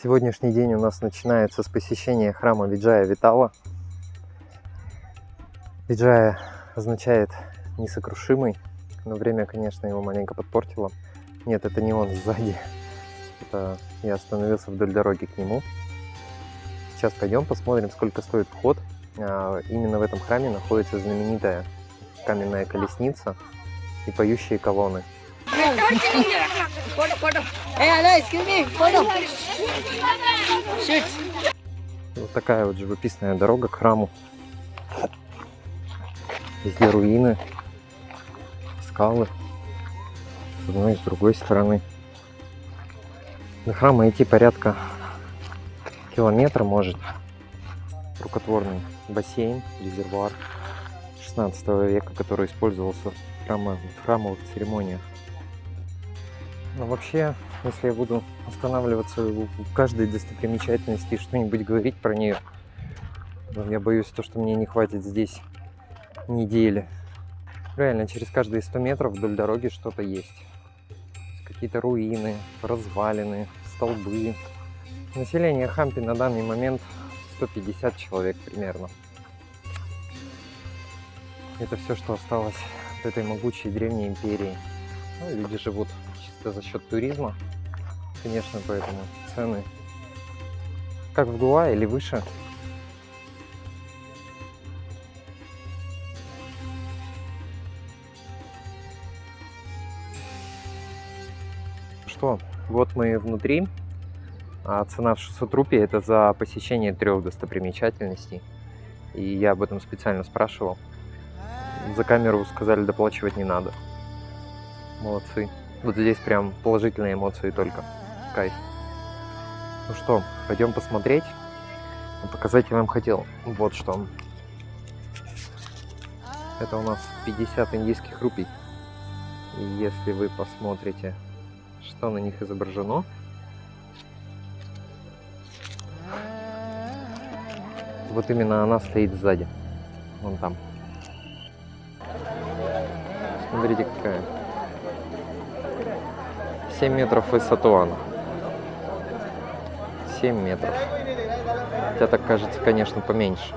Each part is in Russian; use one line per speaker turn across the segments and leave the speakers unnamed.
Сегодняшний день у нас начинается с посещения храма Виджая Витала. Виджая означает несокрушимый, но время, конечно, его маленько подпортило. Нет, это не он сзади. Это я остановился вдоль дороги к нему. Сейчас пойдем посмотрим, сколько стоит вход. Именно в этом храме находится знаменитая каменная колесница и поющие колонны. Вот такая вот живописная дорога к храму. Везде руины, скалы с одной и с другой стороны. До храма идти порядка километра, может. Рукотворный бассейн, резервуар 16 века, который использовался в храмовых церемониях. Но вообще, если я буду останавливаться у каждой достопримечательности и что-нибудь говорить про нее, я боюсь, что мне не хватит здесь недели. Реально, через каждые 100 метров вдоль дороги что-то есть. Какие-то руины, развалины, столбы. Население Хампи на данный момент 150 человек примерно. Это все, что осталось от этой могучей древней империи. Люди живут чисто за счет туризма. Конечно, поэтому цены как в Гоа или выше. Что, вот мы внутри. А цена в 600 рупий это за посещение 3 достопримечательностей. И я об этом специально спрашивал. За камеру сказали, доплачивать не надо. Молодцы. Вот здесь прям положительные эмоции только. Кайф. Ну что, пойдем посмотреть. Показать я вам хотел вот что. Это у нас 50 индийских рупий. И если вы посмотрите, что на них изображено, вот именно она стоит сзади. Вон там. Смотрите, какая. 7 метров в высоту она. 7 метров. Хотя так кажется, конечно, поменьше.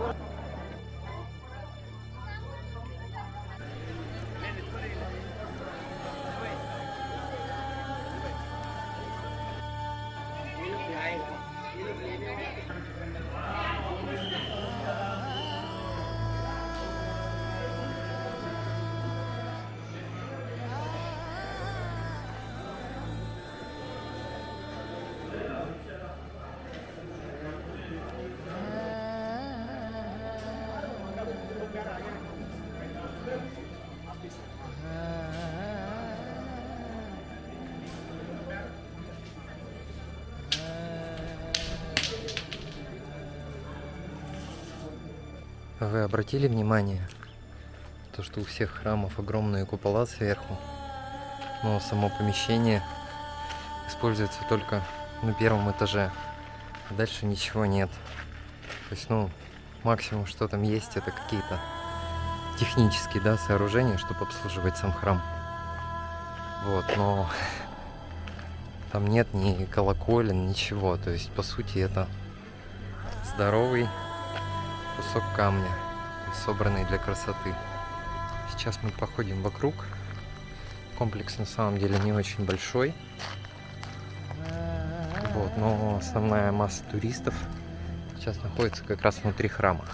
Вы обратили внимание, то, что у всех храмов огромные купола сверху, но само помещение используется только на 1-м этаже, а дальше ничего нет. То есть, максимум, что там есть, это какие-то технические, сооружения, чтобы обслуживать сам храм. Вот, но там нет ни колоколен, ничего. То есть, по сути, это здоровый кусок камня, собранный для красоты. Сейчас мы походим вокруг. Комплекс на самом деле не очень большой. Вот, но основная масса туристов сейчас находится как раз внутри храма.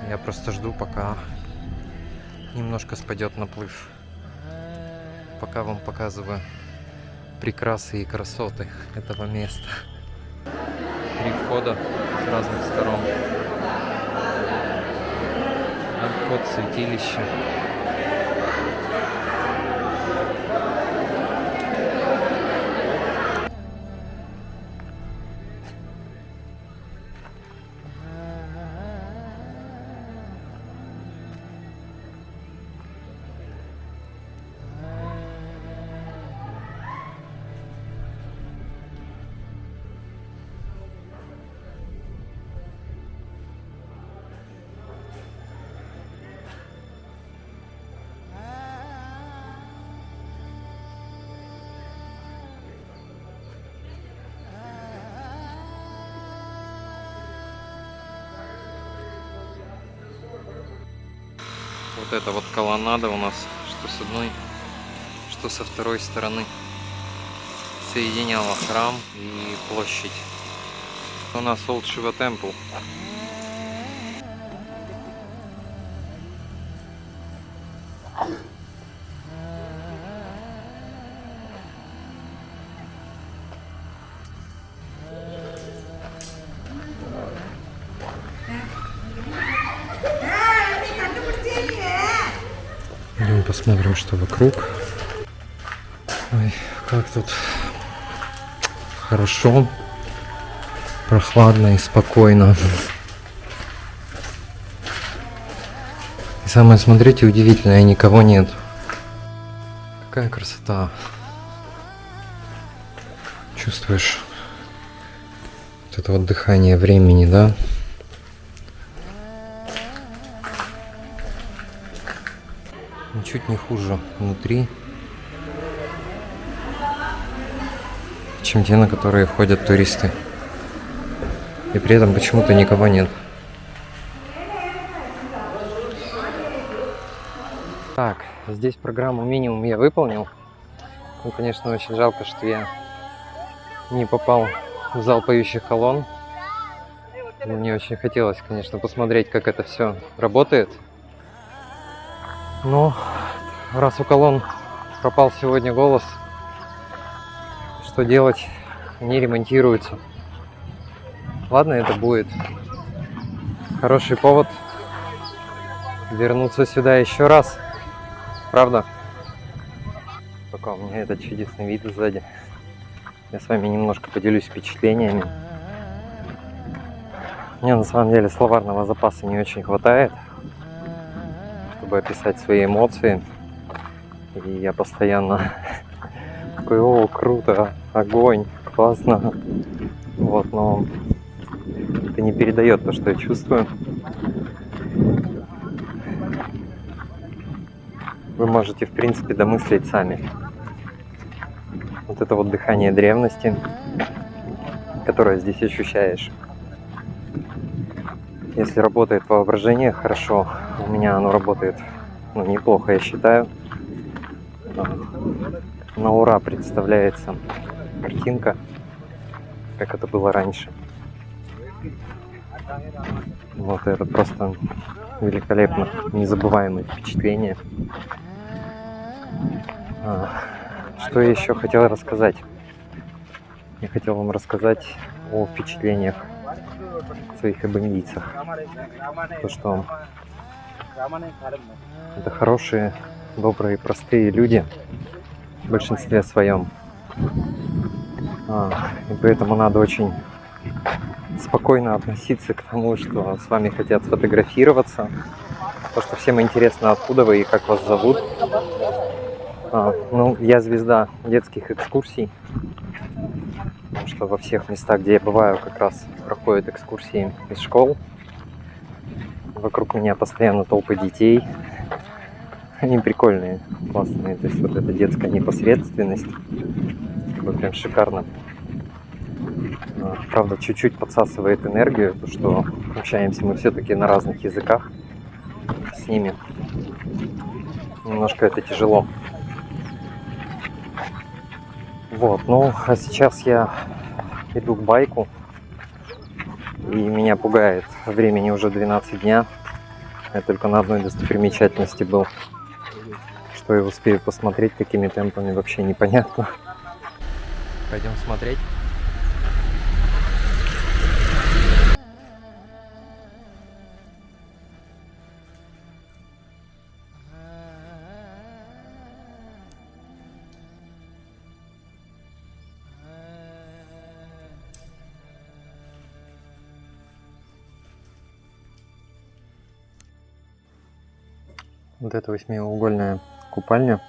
Я просто жду, пока немножко спадет наплыв. Пока вам показываю прекрасы и красоты этого места. 3 входа с разных сторон. Вход в святилище. вот эта вот колоннада у нас, что с одной, что со второй стороны, соединяла храм и площадь. У нас Old Shiva Temple. Идем посмотрим, что вокруг. Ой, как тут хорошо, прохладно и спокойно. И самое, смотрите, удивительное, никого нет. Какая красота. Чувствуешь вот это вот дыхание времени, да? Ничуть не хуже внутри, чем те, на которые ходят туристы. И при этом почему-то никого нет. Так, здесь программу минимум я выполнил. Ну, конечно, очень жалко, что я не попал в зал поющих колонн. Мне очень хотелось, конечно, посмотреть, как это все работает. Но раз у колонн пропал сегодня голос, что делать? Они ремонтируются. Ладно, это будет хороший повод вернуться сюда еще раз. Правда? Пока у меня этот чудесный вид сзади. Я с вами немножко поделюсь впечатлениями. Мне на самом деле словарного запаса не очень хватает, чтобы описать свои эмоции. И я постоянно такой: о, круто, огонь, классно. Вот, но это не передает то, что я чувствую. Вы можете, в принципе, домыслить сами. Вот это вот дыхание древности, которое здесь ощущаешь. Если работает воображение хорошо, у меня оно работает, ну, неплохо, я считаю. На ура представляется картинка, как это было раньше. Вот это просто великолепно, незабываемые впечатления. Что я еще хотел рассказать? Я хотел вам рассказать о впечатлениях своих абонийцах. То, что это хорошие, добрые, простые люди в большинстве своем. И поэтому надо очень спокойно относиться к тому, что с вами хотят сфотографироваться. То, что всем интересно, откуда вы и как вас зовут. Ну, я звезда детских экскурсий. Потому что во всех местах, где я бываю, как раз проходят экскурсии из школ. Вокруг меня постоянно толпы детей. Они прикольные, классные. То есть вот эта детская непосредственность. Прям шикарно. Правда, чуть-чуть подсасывает энергию, то что общаемся мы все-таки на разных языках с ними. Немножко это тяжело. Вот, ну, а сейчас я иду к байку, и меня пугает. Времени уже 12 дня. Я только на одной достопримечательности был. Что я успею посмотреть такими темпами, вообще непонятно. Пойдем смотреть. Вот эта 8-угольная купальня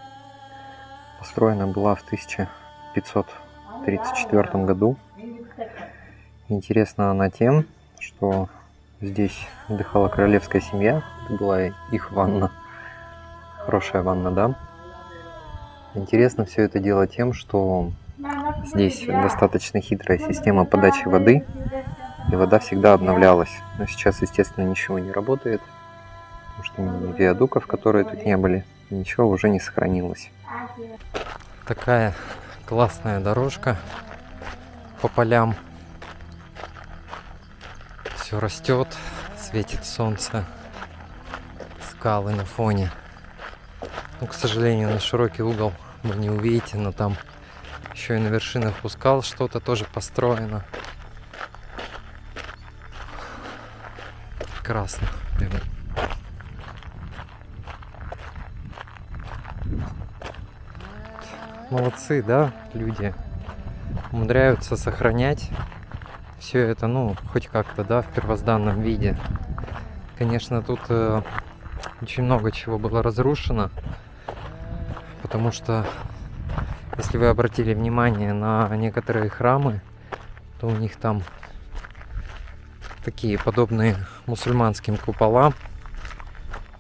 построена была в 1534 году. Интересна она тем, что здесь отдыхала королевская семья. Это была их ванна. Хорошая ванна, да? Интересно все это дело тем, что здесь достаточно хитрая система подачи воды. И вода всегда обновлялась. Но сейчас, естественно, ничего не работает. потому что ни виадуков, которые тут не были, ничего уже не сохранилось. Такая классная дорожка по полям. Все растет, светит солнце, скалы на фоне. Ну, к сожалению, на широкий угол вы не увидите, но там еще и на вершинах скал что-то тоже построено. Прекрасно. Прям. Молодцы, да, люди умудряются сохранять все это, ну, хоть как-то, да, в первозданном виде. Конечно, тут очень много чего было разрушено, потому что, если вы обратили внимание на некоторые храмы, то у них там такие подобные мусульманским куполам.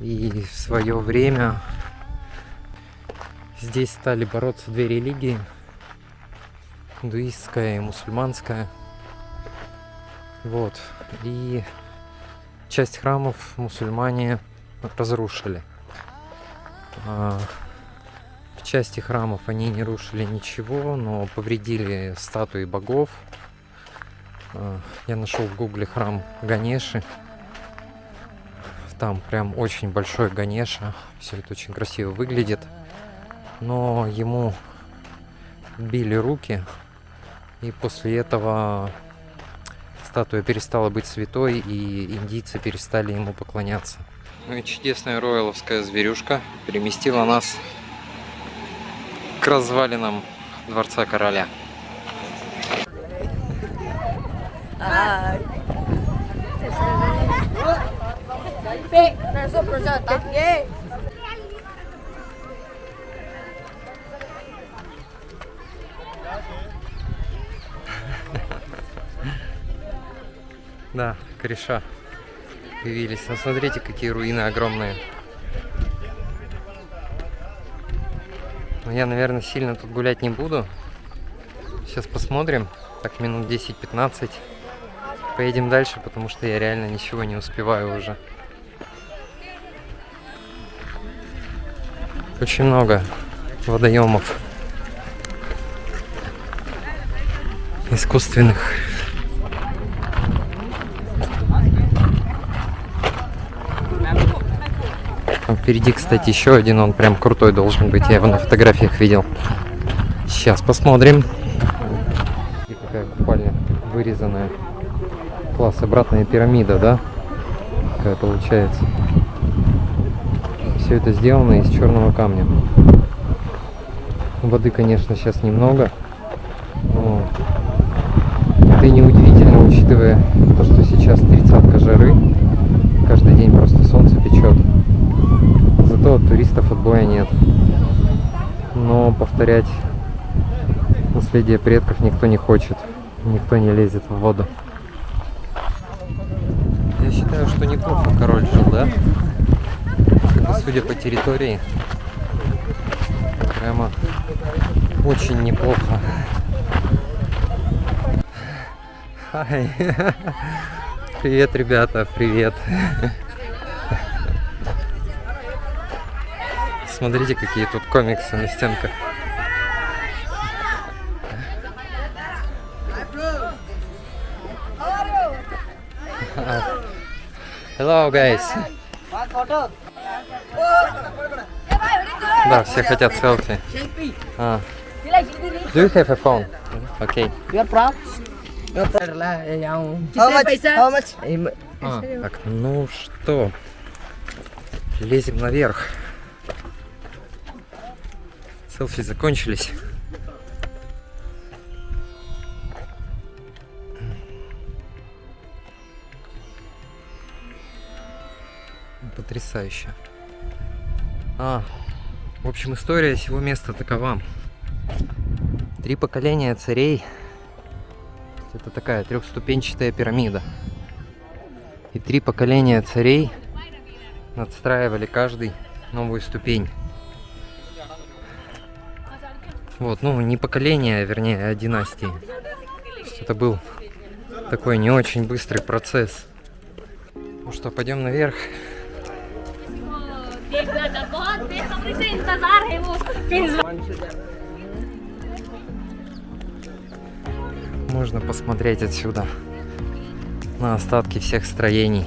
И в свое время здесь стали бороться две религии, индуистская и мусульманская. Вот. И часть храмов мусульмане разрушили. В части храмов они не рушили ничего, но повредили статуи богов. Я нашел в гугле храм Ганеши. Там прям очень большой Ганеша. Все это очень красиво выглядит. Но ему били руки. И после этого статуя перестала быть святой, и индийцы перестали ему поклоняться. Ну и чудесная рояловская зверюшка переместила нас к развалинам Дворца Короля. Да, кореша появились. Ну, смотрите, какие руины огромные. Но я, наверное, сильно тут гулять не буду. Сейчас посмотрим. Так, минут 10-15. Поедем дальше, потому что я реально ничего не успеваю уже. Очень много водоемов искусственных. Там впереди, кстати, еще один, он прям крутой должен быть, я его на фотографиях видел. Сейчас посмотрим. И какая купальня вырезанная. Класс, обратная пирамида, да? Какая получается. Все это сделано из черного камня. Воды, конечно, сейчас немного. Но это и не удивительно, учитывая то, что сейчас 30-ка жары. Каждый день просто солнце печет. Зато от туристов отбоя нет. Но повторять наследие предков никто не хочет. Никто не лезет в воду. Я считаю, что неплохо король жил, да? Как бы, судя по территории, прямо очень неплохо. Хай. Привет, ребята, привет. Смотрите, какие тут комиксы на стенках. Hello, guys. Да, все хотят селфи. Do you have a phone? Okay. Так, ну что, лезем наверх. Селфи закончились. Потрясающе. В общем, история сего места такова. 3 поколения царей. Это такая трехступенчатая пирамида. И 3 поколения царей надстраивали каждый новую ступень. Вот, ну не поколение, вернее, а династии. То есть это был такой не очень быстрый процесс. Ну что, пойдем наверх. Можно посмотреть отсюда на остатки всех строений.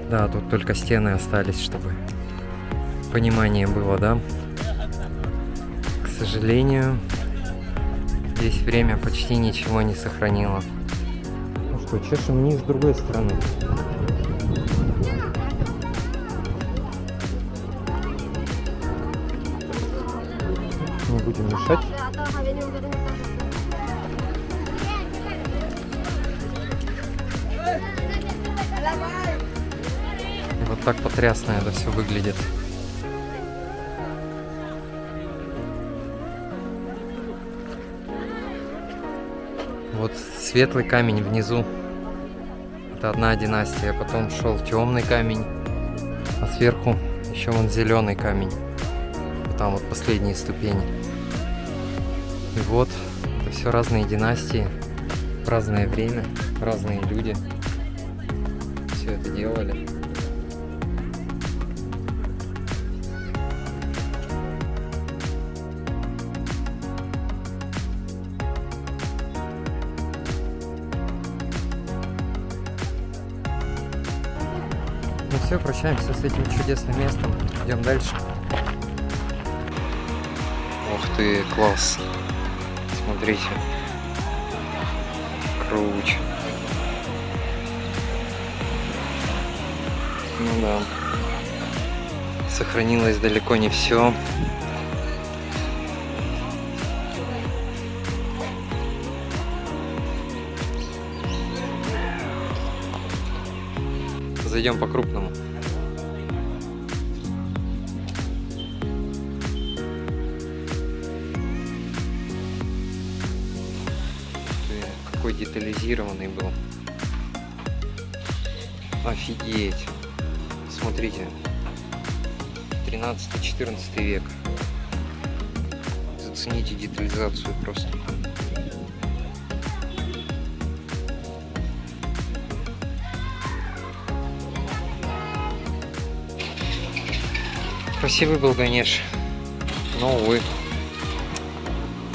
Да, тут только стены остались, чтобы понимание было, да? К сожалению, здесь время почти ничего не сохранило. Ну что, чешем вниз с другой стороны. Не будем мешать. И вот так потрясно это все выглядит. Вот светлый камень внизу. Это одна династия. Потом шел темный камень. А сверху еще вон зеленый камень. Там вот последние ступени. И вот это все разные династии. В разное время. Разные люди. Все это делали. Ну все, прощаемся с этим чудесным местом. Идем дальше. Ух ты, класс. Смотрите. Круче. Ну да. Сохранилось далеко не все. Зайдем по-крупному. Какой детализированный был. Офигеть. Смотрите. 13-14 век. Зацените детализацию просто. Красивый был Ганеш, но, увы,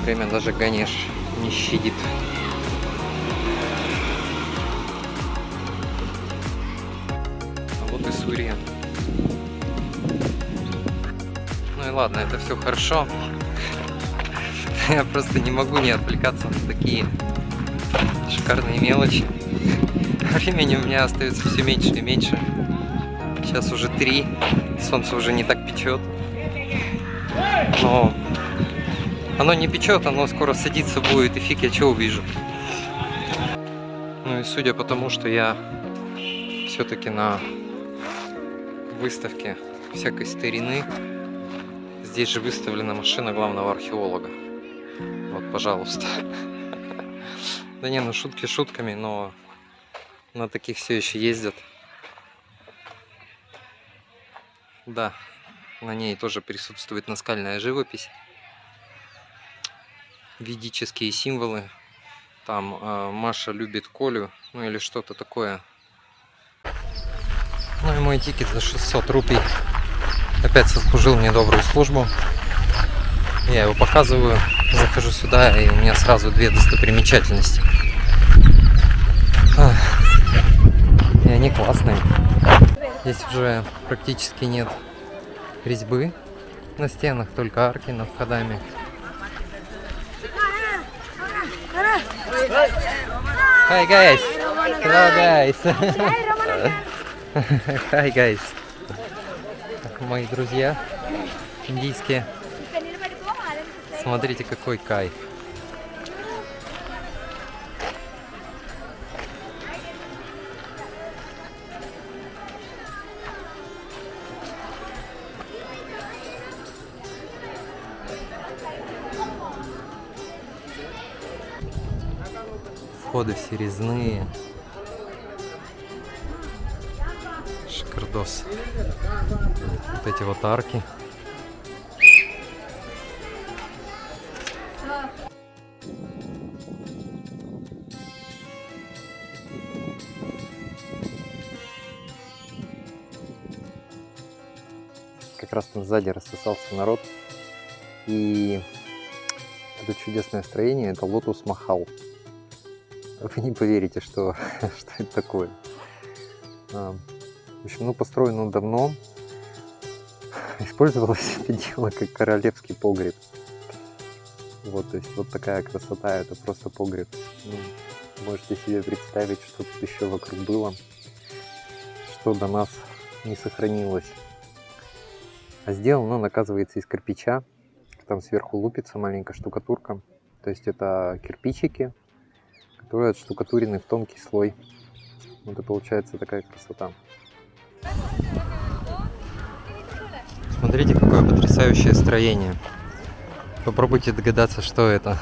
время даже Ганеш не щадит. А вот и Сурья. Ну и ладно, это все хорошо. Я просто не могу не отвлекаться на такие шикарные мелочи. Времени у меня остается все меньше и меньше. Сейчас уже 3. Солнце уже не так печет. Но оно не печет, оно скоро садиться будет, и фиг я что увижу. Ну и судя по тому, что я все-таки на выставке всякой старины, здесь же выставлена машина главного археолога. Вот, пожалуйста. Да не, ну шутки шутками, но на таких все еще ездят. Да, на ней тоже присутствует наскальная живопись, ведические символы. Там Маша любит Колю, ну или что-то такое. Ну и мой тикет за 600 рупий опять сослужил мне добрую службу. Я его показываю, захожу сюда, и у меня сразу 2 достопримечательности. И они классные. Здесь уже практически нет резьбы на стенах, только арки над входами. Hi guys! Hello guys! Hi guys! Мои друзья индийские. Смотрите, какой кайф. Входы все резные. Шикардос. Вот эти вот арки. как раз там сзади рассосался народ. И это чудесное строение, это Лотус Махал. Вы не поверите, что это такое. В общем, ну, построено давно. Использовалось это дело как королевский погреб. Вот, то есть вот такая красота, это просто погреб. Ну, можете себе представить, что тут еще вокруг было, что до нас не сохранилось. А сделано он, оказывается, из кирпича. Там сверху лупится маленькая штукатурка. То есть это кирпичики, которые отштукатурены в тонкий слой. Вот и получается такая красота. Смотрите, какое потрясающее строение. Попробуйте догадаться, что это.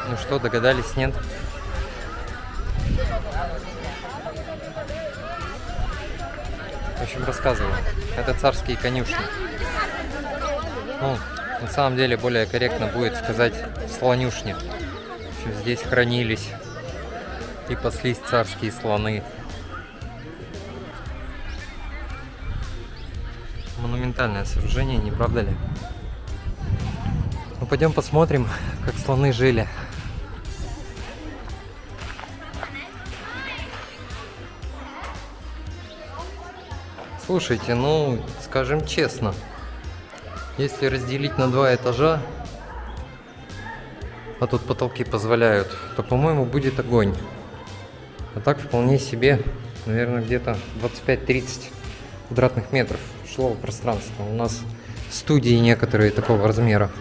Ну что, догадались, нет? В общем, рассказываю. Это царские конюшни. Ну, на самом деле, более корректно будет сказать слонюшни. В общем, здесь хранились и паслись царские слоны. Монументальное сооружение, не правда ли? Ну, пойдем посмотрим, как слоны жили. Слушайте, ну, скажем честно, если разделить на 2 этажа, а тут потолки позволяют, то, по-моему, будет огонь. А так вполне себе, наверное, где-то 25-30 квадратных метров жилого пространства. У нас студии некоторые такого размера.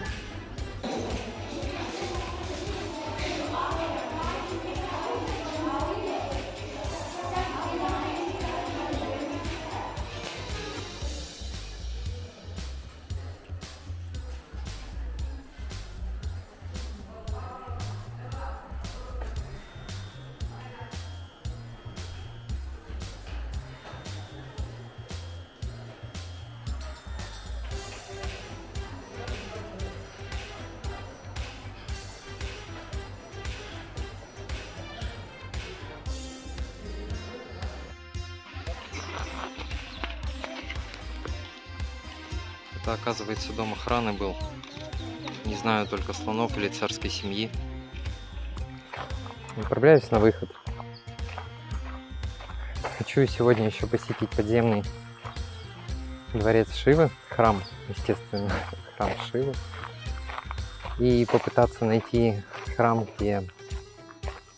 Это, оказывается, дом охраны был. Не знаю, только слонов или царской семьи. Направляюсь на выход. Хочу сегодня еще посетить подземный дворец Шивы, храм, естественно, храм Шивы. И попытаться найти храм, где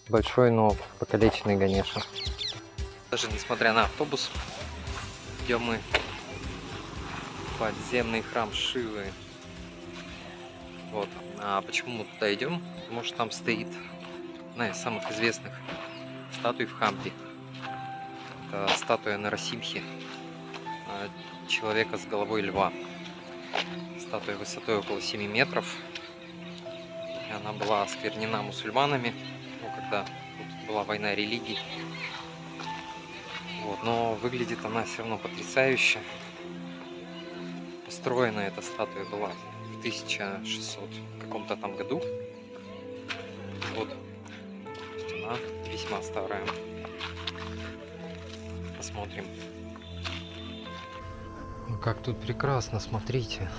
большой, но покалеченный Ганеша. Даже несмотря на автобус, идем мы подземный храм Шивы. Вот. А почему мы туда идем? Потому что там стоит одна из самых известных статуй в Хампи. Это статуя Нарасимхи, человека с головой льва. Статуя высотой около 7 метров. И она была осквернена мусульманами, ну, когда тут была война религий. Вот. Но выглядит она все равно потрясающе. Построена эта статуя была в 1600 каком-то там году. Вот. То есть она весьма старая. Посмотрим. Ну как тут прекрасно, смотрите.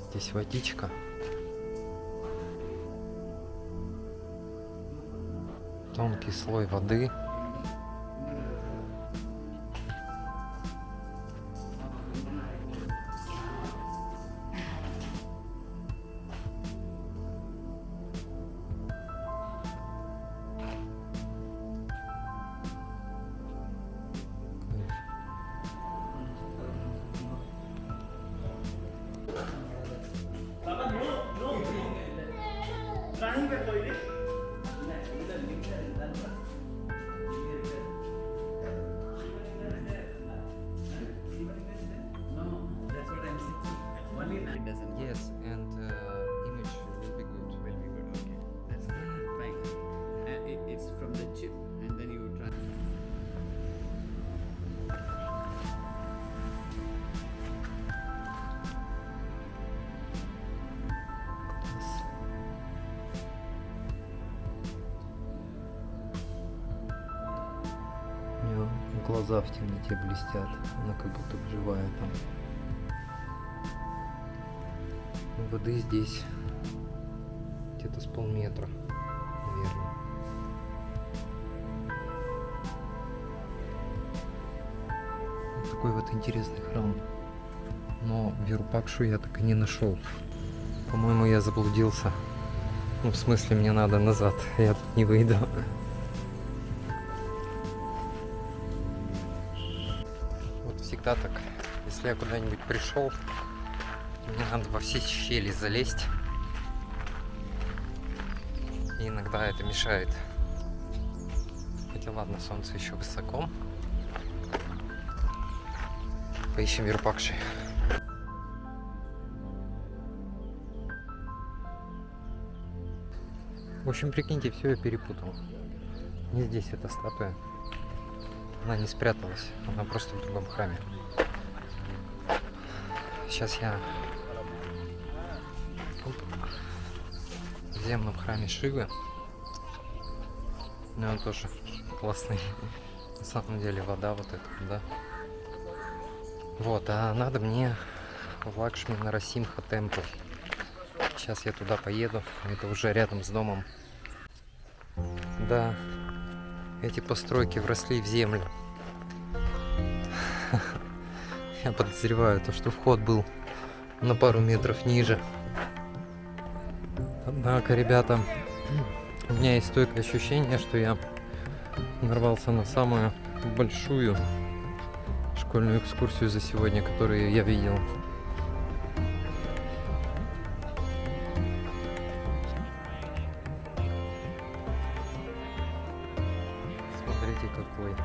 Здесь водичка. Тонкий слой воды. Yes, and image will be good.
Will be good. Okay, that's fine. It's from the chip, and then you try.
глаза в темноте блестят. Она как будто бы живая там. Воды здесь где-то с полметра, наверное. Вот такой вот интересный храм. Но Вирупакшу я так и не нашел. По-моему, я заблудился. Ну, в смысле, мне надо назад. Я тут не выйду. Вот всегда так. Если я куда-нибудь пришел, мне надо во все щели залезть. И иногда это мешает. Хотя ладно, солнце еще высоко. Поищем Вирупакши. В общем, прикиньте, все я перепутал. Не здесь эта статуя. Она не спряталась. Она просто в другом храме. Сейчас я в земном храме Шивы. Ну, он тоже классный. На самом деле вода вот эта, да. Вот, а надо мне в Лакшми Нарасимха Темпл. Сейчас я туда поеду. Это уже рядом с домом. Да, эти постройки вросли в землю. Я подозреваю, то, что вход был на пару метров ниже. Однако, ребята, у меня есть стойкое ощущение, что я нарвался на самую большую школьную экскурсию за сегодня, которую я видел. Смотрите, какой.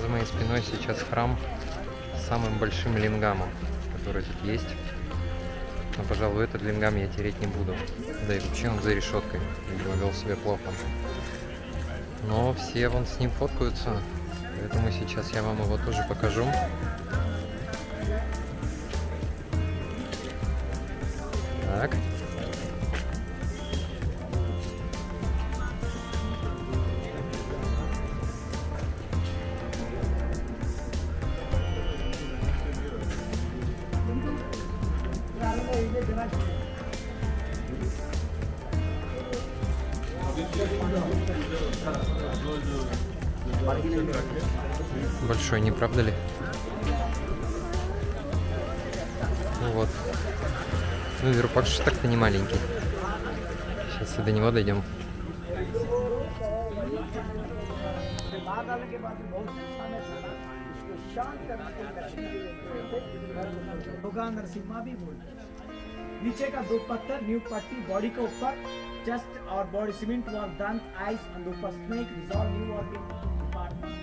За моей спиной сейчас храм с самым большим лингамом, который тут есть. Но, пожалуй, этот лингам я тереть не буду. Да и вообще он за решеткой. Видимо, вел себя плохо. Но все вон с ним фоткаются. Поэтому сейчас я вам его тоже покажу. Так. Большой, не правда ли? Ну вот. Ну, Вирупакша так-то не маленький. Сейчас и до него дойдем.
होगा नरसिम्हा भी बोल नीचे का दो पत्थर न्यू पट्टी बॉडी के ऊपर चेस्ट और बॉडी सीमेंट वॉल दंत आइस और ऊपर snake resolve new organ department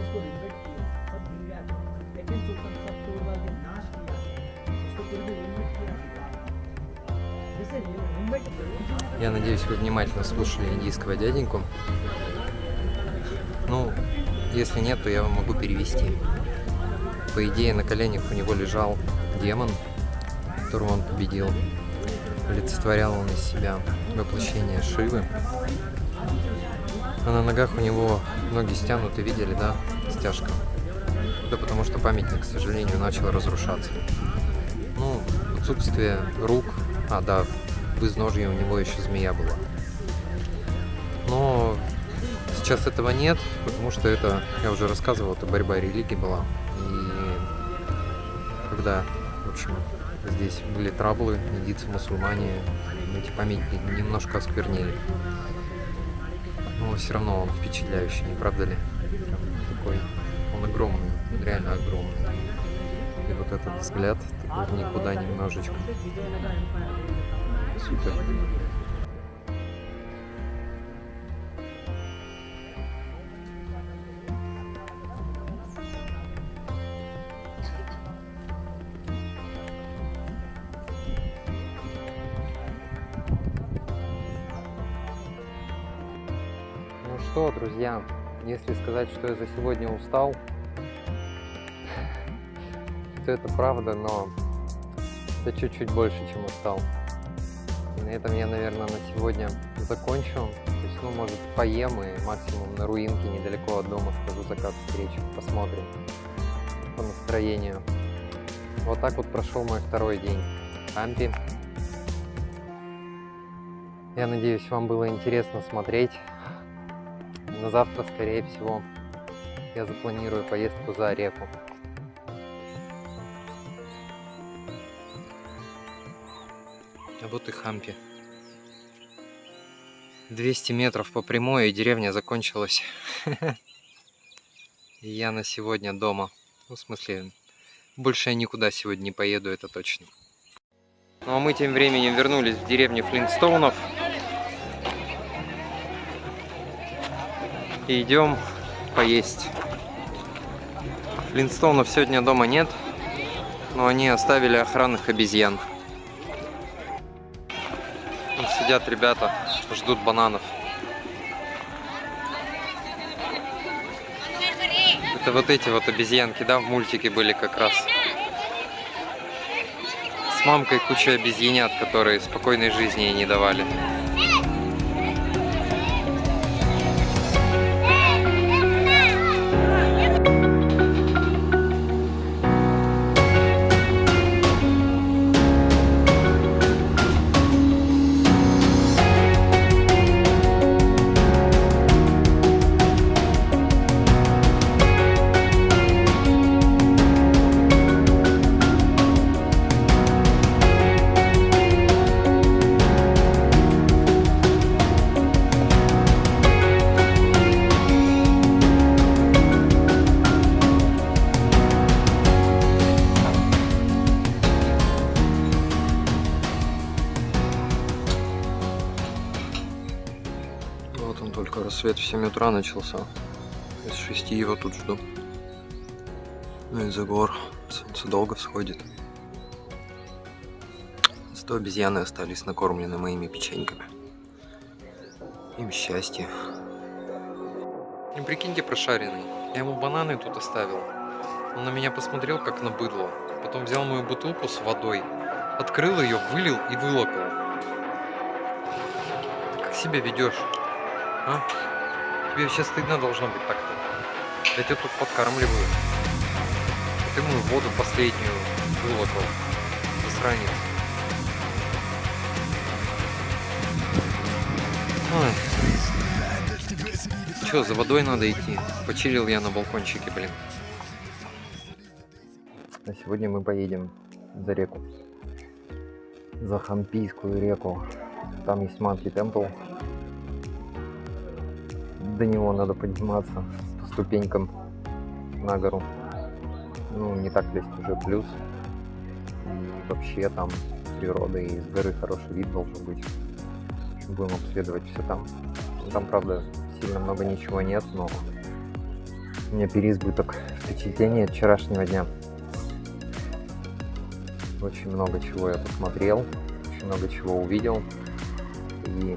इसको रिनोवेट किया सब भूल गया लेकिन सुल्तान सब तोड़ वाल के नाश किया इसको फिर भी रिनोवेट किया जैसे रिनोवेट
Я надеюсь, вы внимательно слушали индийского дяденьку. Ну, если нет, то я вам могу перевести. По идее, на коленях у него лежал демон, которого он победил. Олицетворял он из себя воплощение Шивы. А на ногах у него ноги стянуты, видели, да? Стяжка. Да потому что памятник, к сожалению, начал разрушаться. Ну, отсутствие рук. А, да, в изножье у него еще змея была. Но сейчас этого нет, потому что это, я уже рассказывал, это борьба религий была. И когда, в общем, здесь были траблы, индийцы, мусульмане, эти памятники немножко осквернили. Но все равно он впечатляющий, не правда ли? Такой, он огромный, он реально огромный. И вот этот взгляд, такой в никуда немножечко. Супер. Ну что, друзья, если сказать, что я за сегодня устал, то это правда, но Это чуть-чуть больше, чем устал. И на этом я, наверное, на сегодня закончу. То есть, ну, может, поем и максимум на руинке недалеко от дома схожу, закат встречу, посмотрим по настроению. Вот так вот прошел мой второй день в Хампи. Я надеюсь, вам было интересно смотреть. На завтра, скорее всего, я запланирую поездку за реку. А вот и Хампи. 200 метров по прямой, и деревня закончилась. И я на сегодня дома. Ну, в смысле, больше я никуда сегодня не поеду, это точно. Ну, а мы тем временем вернулись в деревню Флинстоунов. И идем поесть. Флинстоунов сегодня дома нет, но они оставили охранных обезьян. Тут сидят ребята, ждут бананов. Это вот эти вот обезьянки, да, в мультике были как раз. С мамкой куча обезьянят, которые спокойной жизни ей не давали. Вот он только рассвет в 7 утра начался. С 6 его тут жду. Ну из-за гор солнце долго всходит. 100 обезьяны остались накормлены моими печеньками. Им счастье. И прикиньте, прошаренный. Я ему бананы тут оставил. Он на меня посмотрел как на быдло. Потом взял мою бутылку с водой, открыл ее, вылил и вылокал. Как себя ведешь? А? Тебе сейчас стыдно должно быть так-то. Я тебя тут подкармливаю. А ты мою воду последнюю вылокал. Засранец. Ой. Че, за водой надо идти? Почилил я на балкончике, блин. А сегодня мы поедем за реку. За Хампийскую реку. Там есть Monkey Temple. До него надо подниматься по ступенькам на гору. Ну, не так есть уже плюс. И вообще там природа, и с горы хороший вид должен быть. Будем обследовать все там. Там, правда, сильно много ничего нет, но у меня переизбыток впечатлений от вчерашнего дня. Очень много чего я посмотрел, очень много чего увидел. И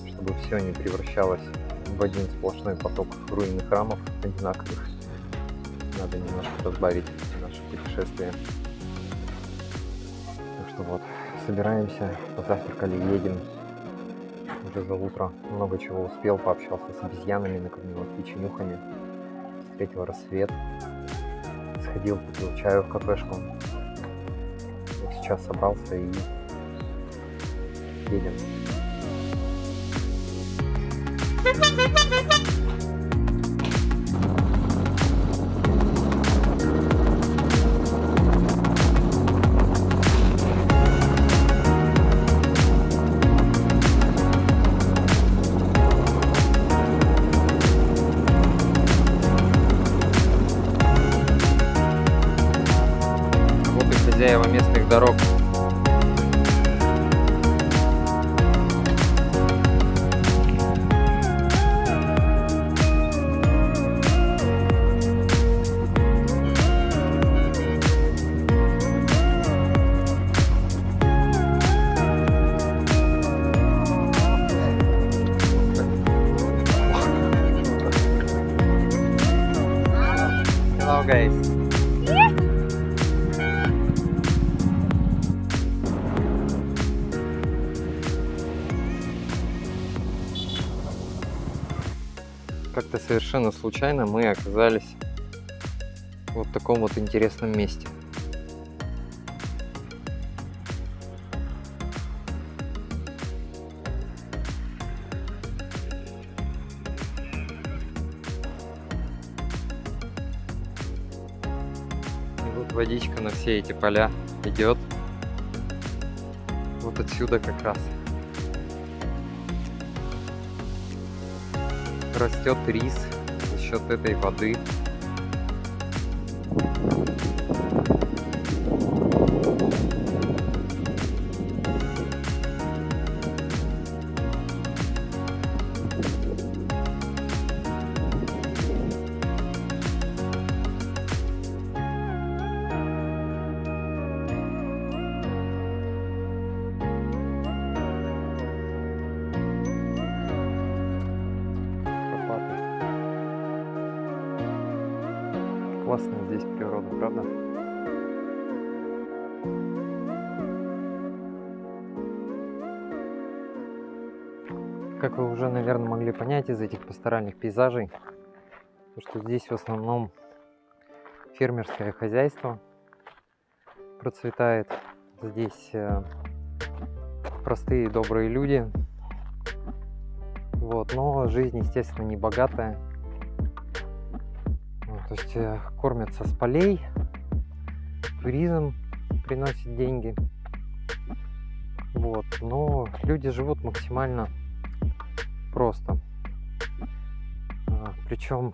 чтобы все не превращалось в один сплошной поток руин и храмов одинаковых, надо немножко разбавить наше путешествие. Так что вот, собираемся, позавтракали, едем. Уже за утро много чего успел, пообщался с обезьянами, накормил их печенюхами, встретил рассвет, сходил, купил чаю в кафешку. Я сейчас собрался и едем. Хозяева местных дорог. Hello guys. совершенно случайно мы оказались вот в таком вот интересном месте. И вот водичка на все эти поля идет. Вот отсюда как раз растет рис за счет этой воды. Классная здесь природа, правда? Как вы уже, наверное, могли понять из этих пасторальных пейзажей, что здесь в основном фермерское хозяйство процветает. Здесь простые добрые люди. Вот, но жизнь, естественно, не богатая. То есть кормятся с полей, туризм приносит деньги. Вот, но люди живут максимально просто. Причем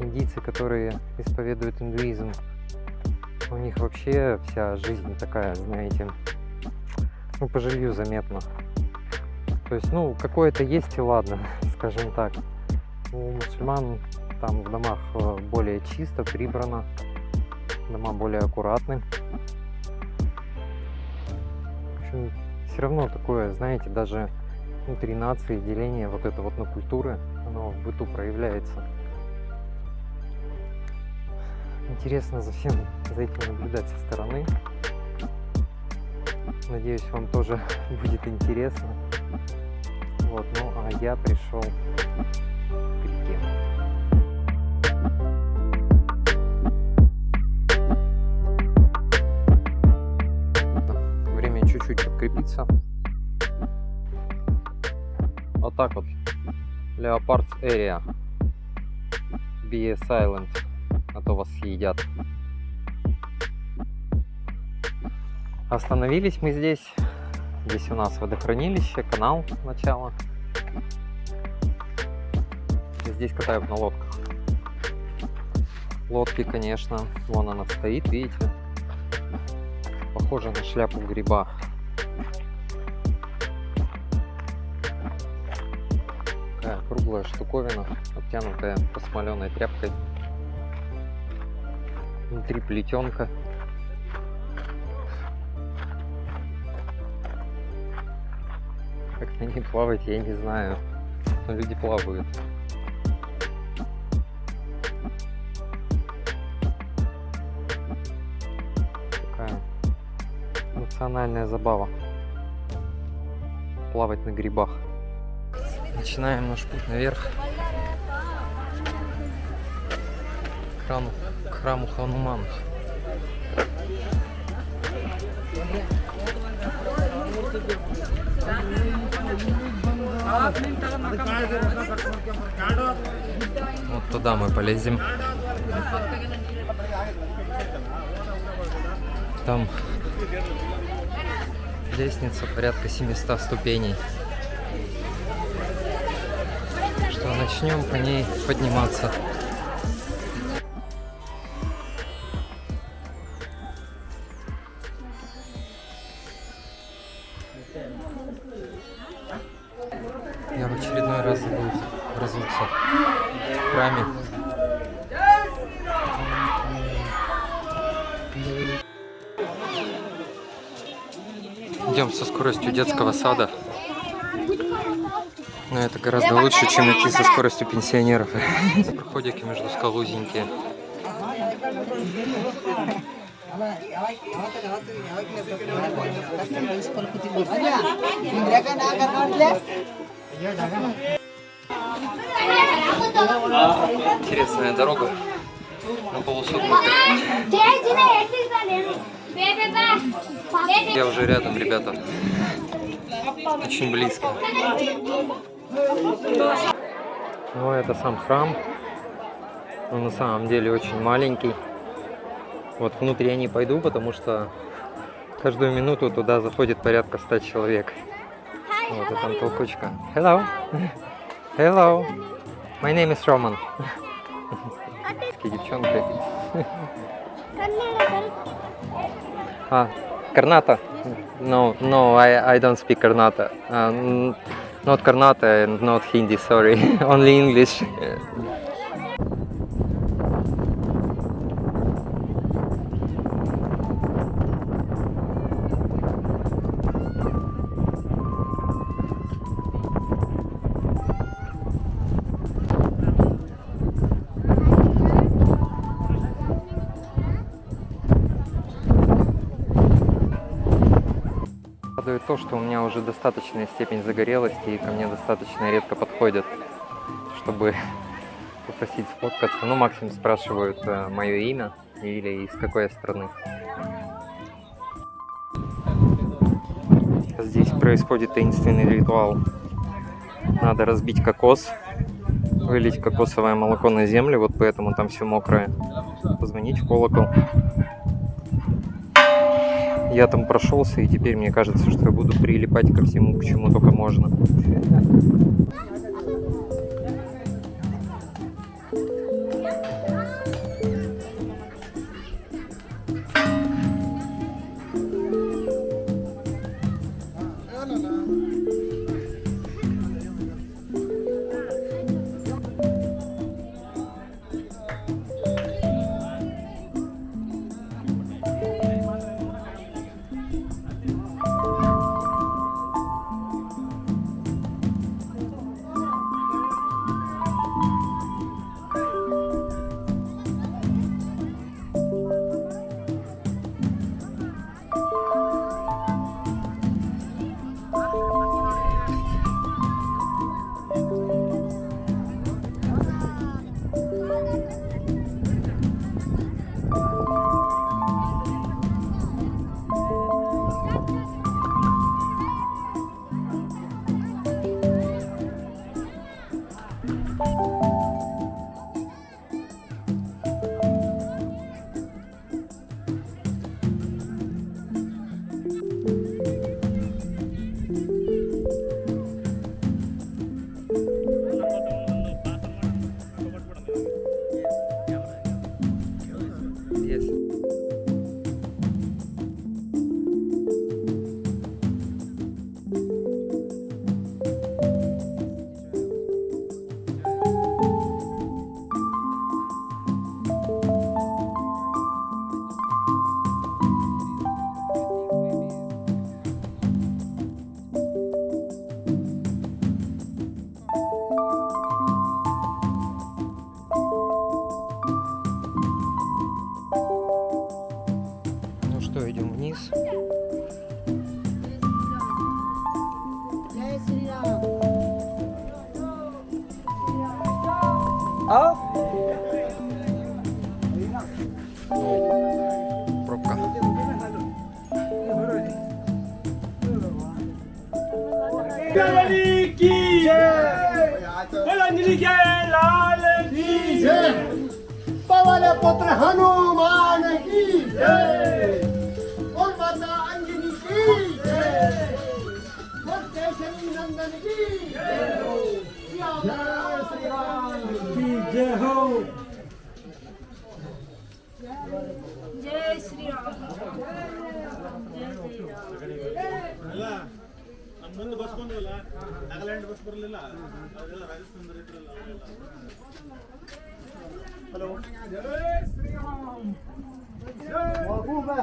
индийцы, которые исповедуют индуизм, у них вообще вся жизнь такая, знаете, ну, по жилью заметно. То есть, ну, какое-то есть и ладно, скажем так. У мусульман там в домах более чисто, прибрано, дома более аккуратны. В общем, все равно такое, знаете, даже внутри нации деление вот это вот на культуры, оно в быту проявляется. Интересно за всем за этим наблюдать со стороны. Надеюсь, вам тоже будет интересно. Вот, ну а я пришел к реке. Время чуть-чуть подкрепиться. Вот так вот. Leopards Area. Be silent, а то вас съедят. Остановились мы здесь. Здесь у нас водохранилище, канал начало. Здесь катают на лодках. Лодки, конечно, вон она стоит, видите? Похоже на шляпу гриба. Такая круглая штуковина, обтянутая посмоленной тряпкой. Внутри плетенка. Как на ней плавать, я не знаю. Но люди плавают. Такая национальная забава. Плавать на грибах. Начинаем наш путь наверх. К храму Ханумана. Вот туда мы полезем. Там лестница порядка 700 ступеней. Что начнем по ней подниматься. Я в очередной раз забыл разуться в храме. Идем со скоростью детского сада. Но это гораздо лучше, чем идти со скоростью пенсионеров. Проходики между скал узенькие. Интересная дорога на полусотку. Я уже рядом, ребята. Очень близко. Ну, это сам храм. Он на самом деле очень маленький. Вот внутрь я не пойду, потому что каждую минуту туда заходит порядка 100 человек. Вот и там толкучка. Hello. Hello. My name is Roman. Девчонки. Карната? No, I don't speak Karnata. Not Karnata and not Hindi, sorry. Only English. Радует то, что у меня уже достаточная степень загорелости и ко мне достаточно редко подходят, чтобы попросить сфоткаться. Ну, максимум спрашивают мое имя или из какой я страны. Здесь происходит таинственный ритуал. Надо разбить кокос, вылить кокосовое молоко на землю, вот поэтому там все мокрое, позвонить в колокол. Я там прошелся, и теперь мне кажется, что я буду прилипать ко всему, к чему только можно. Что, идем вниз? Пробка.
पवन पुत्र हनुमान की जय और माता अंजनी की जय और केशरी नंदन की जय श्री राम की जय हो
जय श्री राम
ಮುಂದೆ ಬಸ್ ಬಂದಿಲ್ಲ ನಾಗಾಲ್ಯಾಂಡ್ ಬಸ್ ಬರಲಿಲ್ಲ ಅದೆಲ್ಲ ರಾಜಸ್ಥಾನದ ಇದ್ರಲ್ಲ ಹಲೋ ಜೈ ಶ್ರೀರಾಮ್
महबूबा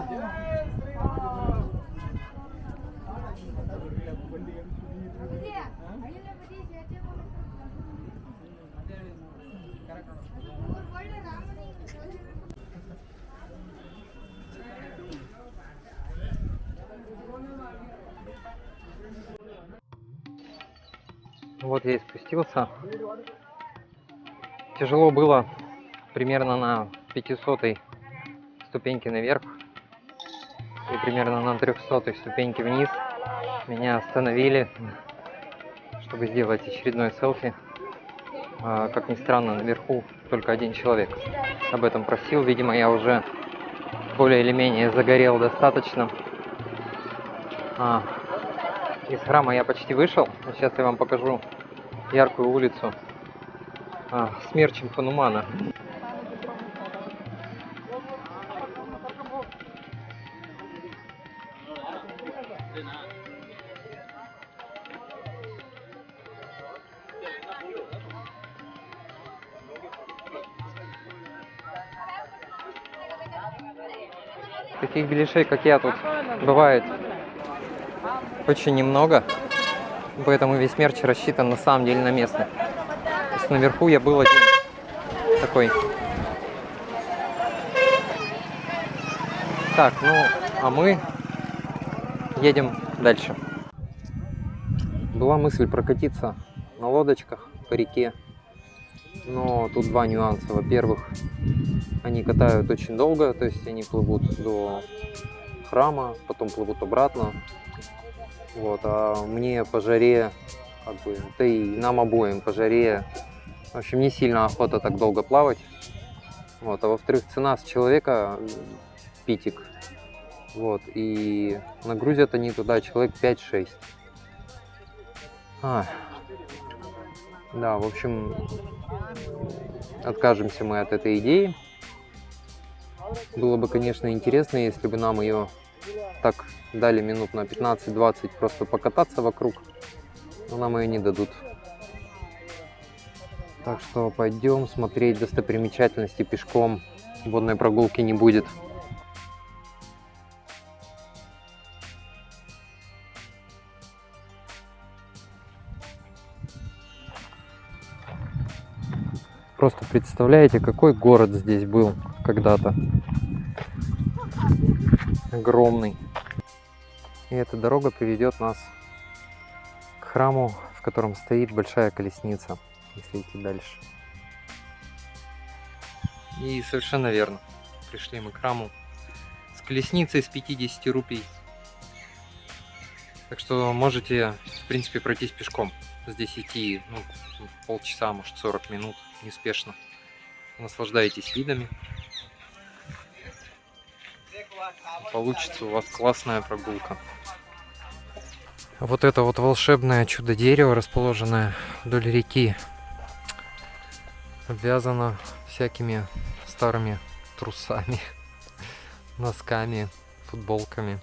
Вот я и спустился. Тяжело было примерно на 500-й ступеньке наверх и примерно на 300-й ступеньке вниз. Меня остановили, чтобы сделать очередной селфи. Как ни странно, наверху только один человек об этом просил. Видимо, я уже более или менее загорел достаточно. Из храма я почти вышел. Сейчас я вам покажу яркую улицу Смерчем Ханумана. Таких беляшей, как я, тут бывает очень немного, поэтому весь мерч рассчитан на самом деле на местных. То есть наверху я был один такой. Так, ну, а мы едем дальше. Была мысль прокатиться на лодочках по реке, но тут два нюанса. Во-первых, они катают очень долго, то есть они плывут до храма, потом плывут обратно. Вот, а мне по жаре, как бы, да и нам обоим по жаре, в общем, не сильно охота так долго плавать. Вот, а во-вторых, цена с человека питик. Вот, и нагрузят они туда человек 5-6. Да, в общем, откажемся мы от этой идеи. Было бы, конечно, интересно, если бы нам ее так дали минут на 15-20 просто покататься вокруг, но нам ее не дадут. Так что пойдем смотреть достопримечательности пешком. Водной прогулки не будет. Просто представляете, какой город здесь был когда-то. Огромный. И эта дорога приведет нас к храму, в котором стоит большая колесница, если идти дальше. И совершенно верно. Пришли мы к храму с колесницей с 50 рупий. Так что можете, в принципе, пройтись пешком. Здесь идти полчаса, может 40 минут, неспешно. Наслаждаетесь видами. Получится у вас классная прогулка. Вот это вот волшебное чудо-дерево, расположенное вдоль реки, обвязано всякими старыми трусами, носками, футболками.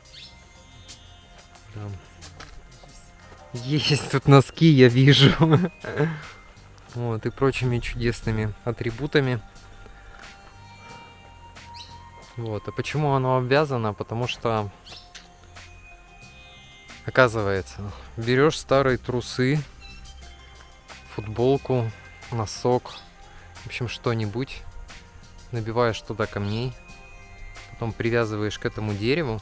Есть тут носки, я вижу. Вот, и прочими чудесными атрибутами. Вот, а почему оно обвязано? Потому что, оказывается, берешь старые трусы, футболку, носок, в общем, что-нибудь, набиваешь туда камней, потом привязываешь к этому дереву,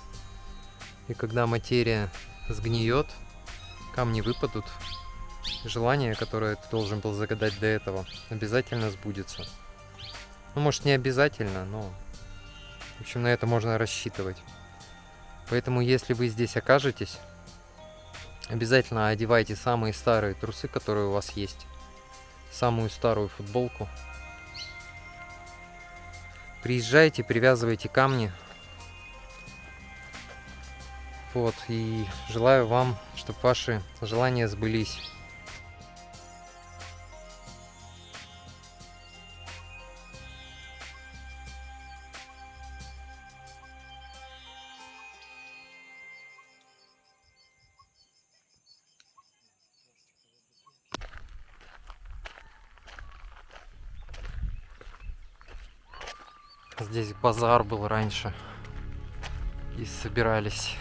и когда материя сгниет, камни выпадут, желание, которое ты должен был загадать до этого, обязательно сбудется. Ну, может, не обязательно, но, в общем, на это можно рассчитывать. Поэтому, если вы здесь окажетесь, обязательно одевайте самые старые трусы, которые у вас есть, самую старую футболку. Приезжайте, привязывайте камни. Вот, и желаю вам, чтобы ваши желания сбылись. Здесь базар был раньше. Здесь собирались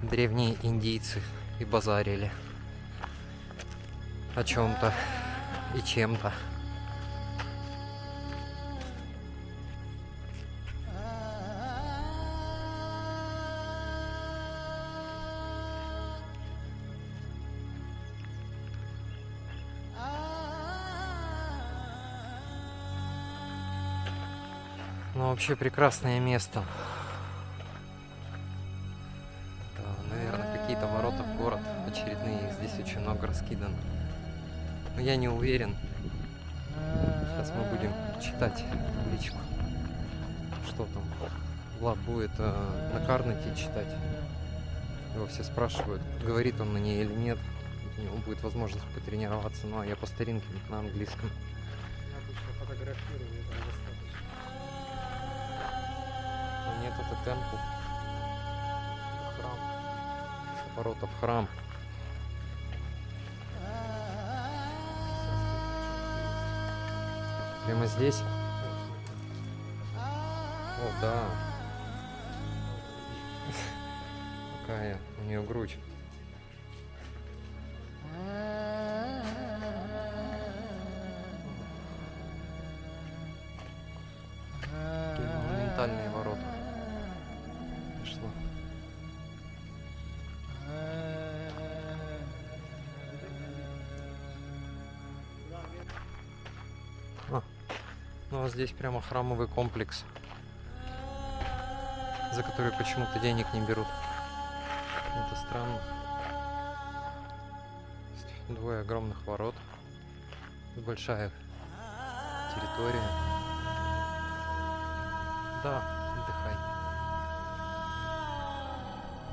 древние индийцы и базарили о чем-то и чем-то. Ну, вообще прекрасное место. Да, наверное, какие-то ворота в город очередные. Их здесь очень много раскидано. Но я не уверен. Сейчас мы будем читать табличку. Что там? Влад будет на Карнете читать. Его все спрашивают, говорит он на ней или нет. У него будет возможность потренироваться. Ну, а я по старинке на английском. Но нет, это темпл. Храм. Ворота в храм. Прямо здесь? О, да. Какая у нее грудь. Такие монументальные ворота. Пришло. Ну а здесь прямо храмовый комплекс, за который почему-то денег не берут. Это странно. Двое огромных ворот. Большая территория. Да, отдыхай.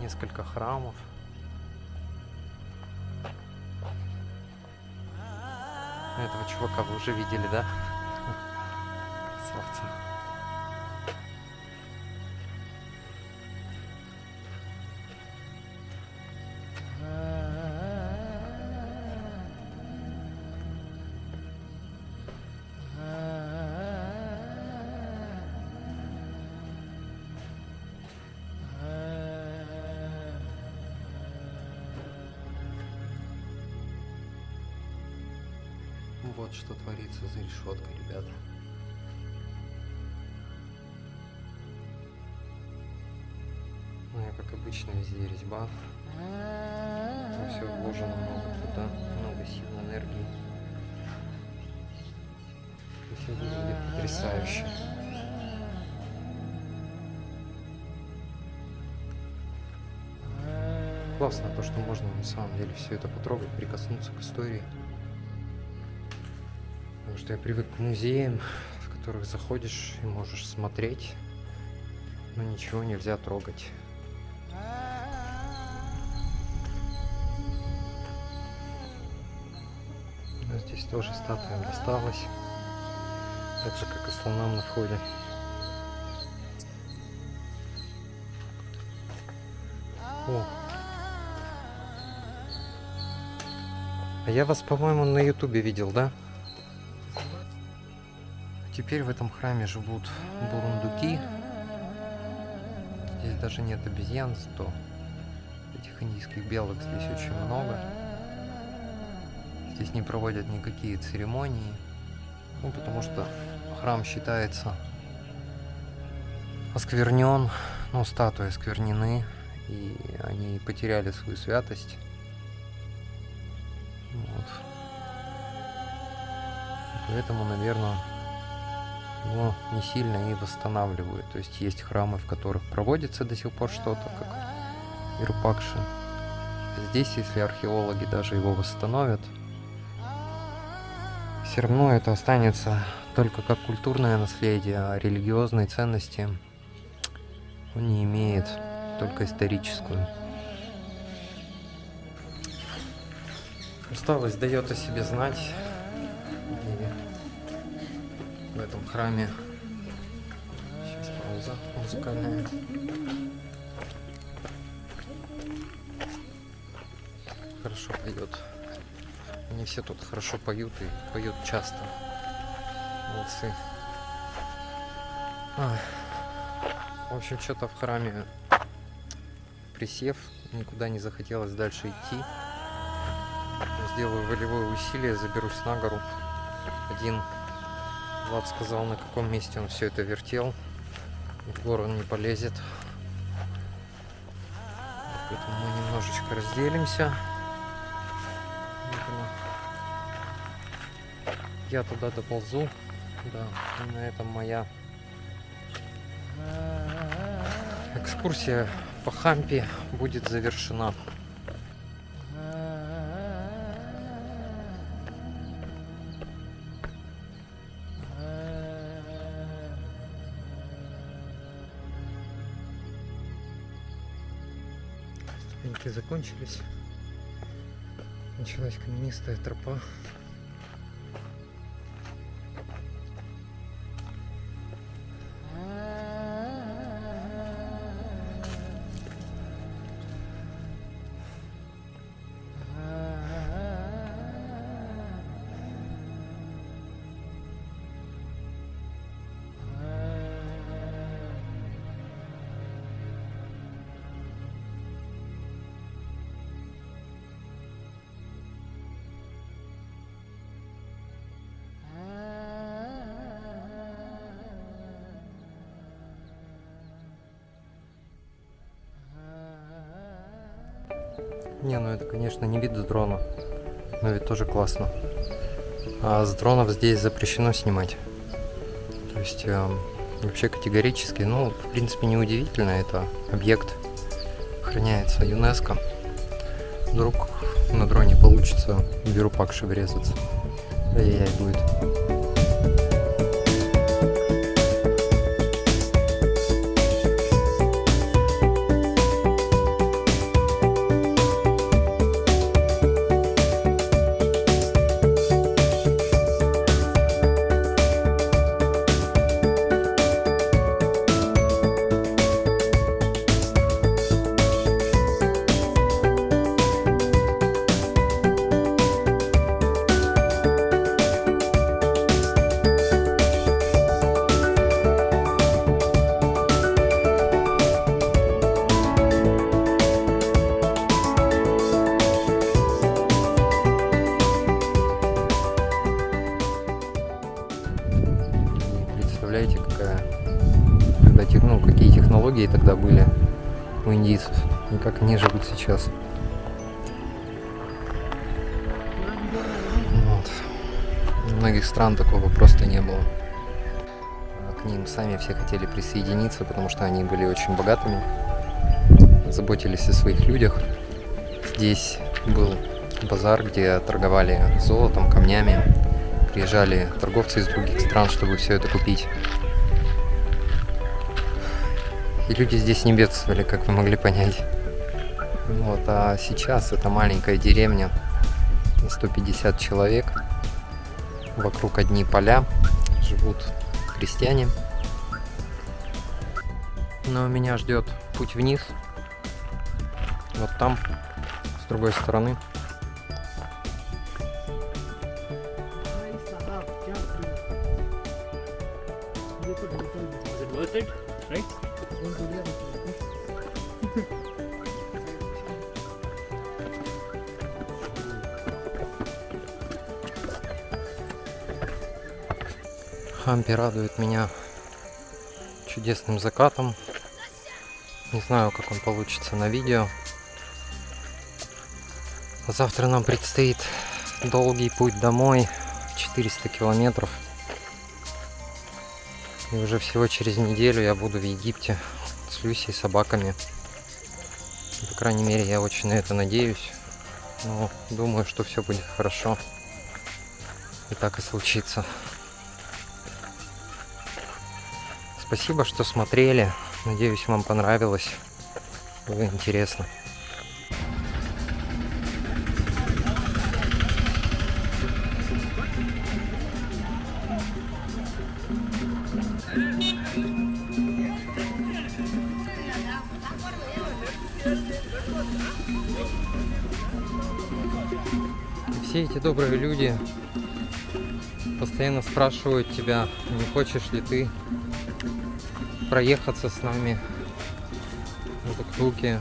Несколько храмов. Этого чувака вы уже видели, да? Красавца. Вот что творится за решеткой, ребята. Ну и как обычно везде резьба. Все вложено много труда, много сил, энергии. И все выглядит потрясающе. Классно то, что можно на самом деле все это потрогать, прикоснуться к истории. Потому что я привык к музеям, в которых заходишь и можешь смотреть, но ничего нельзя трогать. Но здесь тоже статуям досталось, так же как и слонам на входе. О! А я вас, по-моему, на ютубе видел, да? Теперь в этом храме живут бурундуки. Здесь даже нет обезьян, зато этих индийских белок здесь очень много. Здесь не проводят никакие церемонии, ну, потому что храм считается осквернен, ну, статуи осквернены, и они потеряли свою святость. Вот. Поэтому, наверное, его не сильно и восстанавливают. То есть есть храмы, в которых проводится до сих пор что-то, как Вирупакша. Здесь, если археологи даже его восстановят, все равно это останется только как культурное наследие, а религиозной ценности он не имеет, только историческую. Усталость дает о себе знать. И в этом храме сейчас пауза музыкальная. Хорошо поет. Они все тут хорошо поют и поют часто. Молодцы. В общем, что-то в храме присев, никуда не захотелось дальше идти. Сделаю волевое усилие, заберусь на гору. Влад сказал, на каком месте он все это вертел. В гору он не полезет. Поэтому мы немножечко разделимся. Я туда доползу. Да, и на этом моя Экскурсия по Хампи будет завершена. Ступеньки закончились. Началась каменистая тропа. Не, ну это, конечно, не вид с дрона, но ведь тоже классно. А с дронов здесь запрещено снимать. То есть вообще категорически, ну, в принципе, неудивительно, это объект охраняется ЮНЕСКО. Вдруг на дроне получится в Вирупакши врезаться. Ай-яй-яй будет. Представляете, какие технологии тогда были у индийцев и как они живут сейчас. Вот. У многих стран такого просто не было. К ним сами все хотели присоединиться, потому что они были очень богатыми, заботились о своих людях. Здесь был базар, где торговали золотом, камнями. Приезжали торговцы из других стран, чтобы все это купить. И люди здесь не бедствовали, как вы могли понять. Вот, а сейчас это маленькая деревня на 150 человек. Вокруг одни поля, живут крестьяне. Но меня ждет путь вниз. Вот там, с другой стороны.
Is it worth it? Right?
Хампи радует меня чудесным закатом. Не знаю, как он получится на видео. Завтра нам предстоит долгий путь домой, 400 километров. И уже всего через неделю я буду в Египте с Люсей, собаками. По крайней мере, я очень на это надеюсь. Но думаю, что все будет хорошо. И так и случится. Спасибо, что смотрели. Надеюсь, вам понравилось. Было интересно. Все эти добрые люди постоянно спрашивают тебя, не хочешь ли ты проехаться с нами в тук-туке,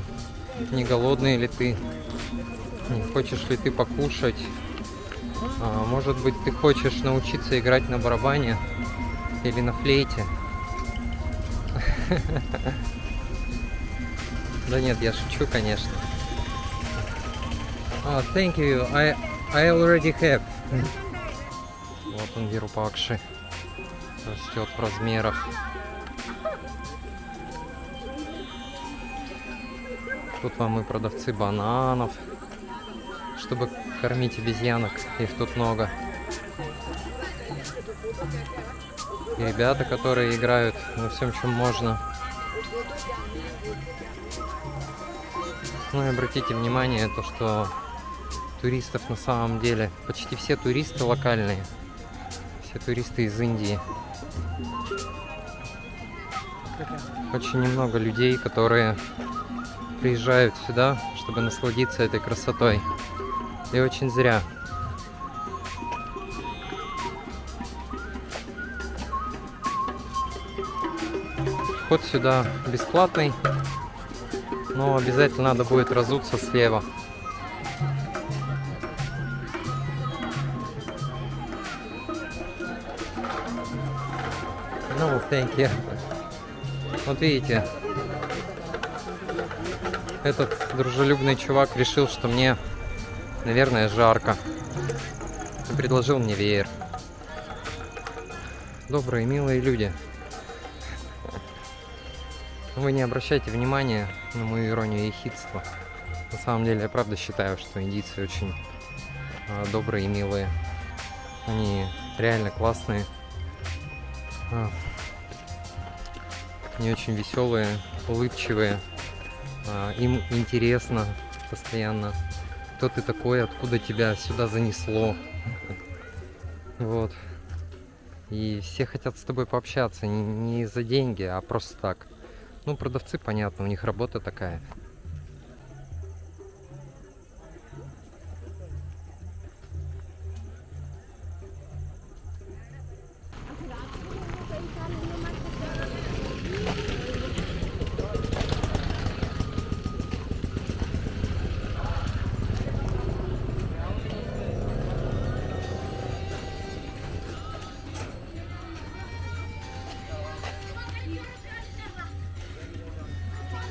не голодный ли ты, не хочешь ли ты покушать, может быть, ты хочешь научиться играть на барабане или на флейте. Да нет, я шучу, конечно. Thank you, I already have. Вот он, Вирупакши, растет в размерах. Тут вам и продавцы бананов, чтобы кормить обезьянок. Их тут много. И ребята, которые играют на всем, чем можно. Ну и обратите внимание, то, что туристов на самом деле почти все туристы локальные. Все туристы из Индии. Очень немного людей, которые приезжают сюда, чтобы насладиться этой красотой. И очень зря. Вход сюда бесплатный, но обязательно надо будет разуться слева. Ну, thank you. Вот видите, этот дружелюбный чувак решил, что мне, наверное, жарко, и предложил мне веер. Добрые, милые люди. Вы не обращайте внимания на мою иронию и ехидство. На самом деле, я правда считаю, что индийцы очень добрые и милые. Они реально классные. Они очень веселые, улыбчивые. Им интересно постоянно, кто ты такой, откуда тебя сюда занесло. Вот. И все хотят с тобой пообщаться не за деньги, а просто так. Ну, продавцы, понятно, у них работа такая.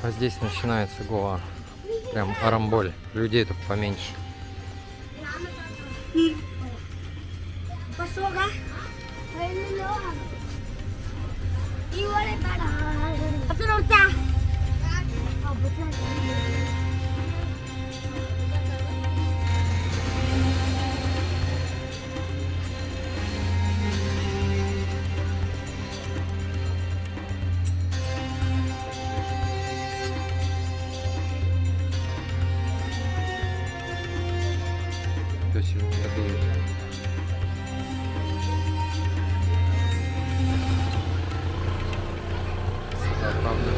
А здесь начинается Гоа. Прям арамболь. Людей тут поменьше. Кто сегодня дует? Да, правда.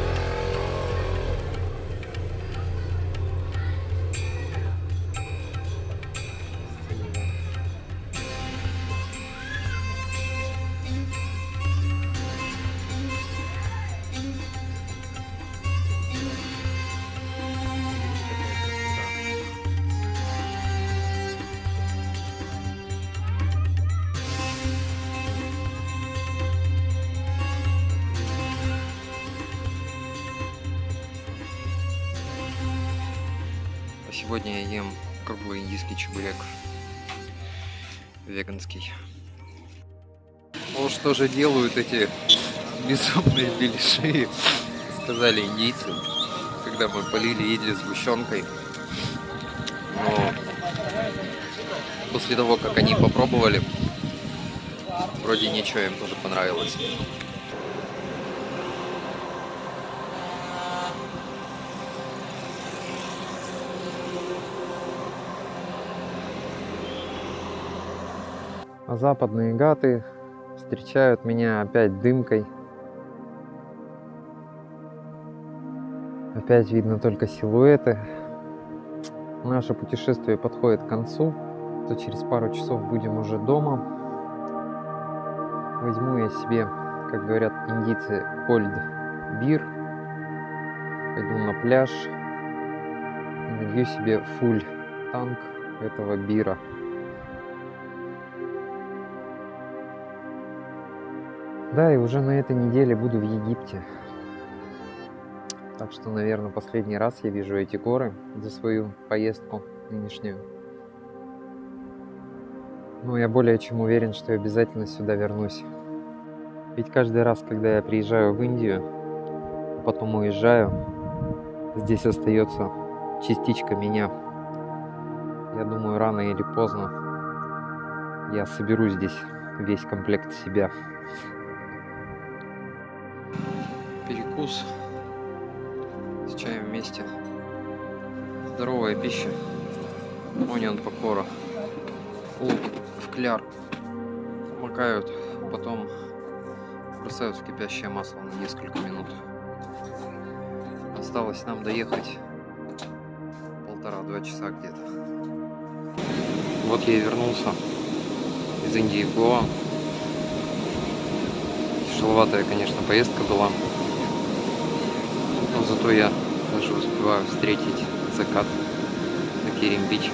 Сегодня я ем круглый индийский чебурек. Веганский. Ну что же делают эти безумные беляши, сказали индийцы, когда мы полили идли сгущенкой. Но после того, как они попробовали, вроде ничего, им тоже понравилось. А западные гаты встречают меня опять дымкой. Опять видно только силуэты. Наше путешествие подходит к концу. То через пару часов будем уже дома. Возьму я себе, как говорят индийцы, cold beer. Пойду на пляж и налью себе full танк этого бира. Да, и уже на этой неделе буду в Египте. Так что, наверное, последний раз я вижу эти горы за свою поездку нынешнюю. Но я более чем уверен, что я обязательно сюда вернусь. Ведь каждый раз, когда я приезжаю в Индию, а потом уезжаю, здесь остается частичка меня. Я думаю, рано или поздно я соберу здесь весь комплект себя. Перекус с чаем вместе. Здоровая пища. Onion покора. Лук в кляр. Макают, потом бросают в кипящее масло на несколько минут. Осталось нам доехать 1,5-2 часа где-то. Вот я и вернулся из Индии в Гоа. Тяжеловатая, конечно, поездка была. Но зато я даже успеваю встретить закат на Керим-Бич.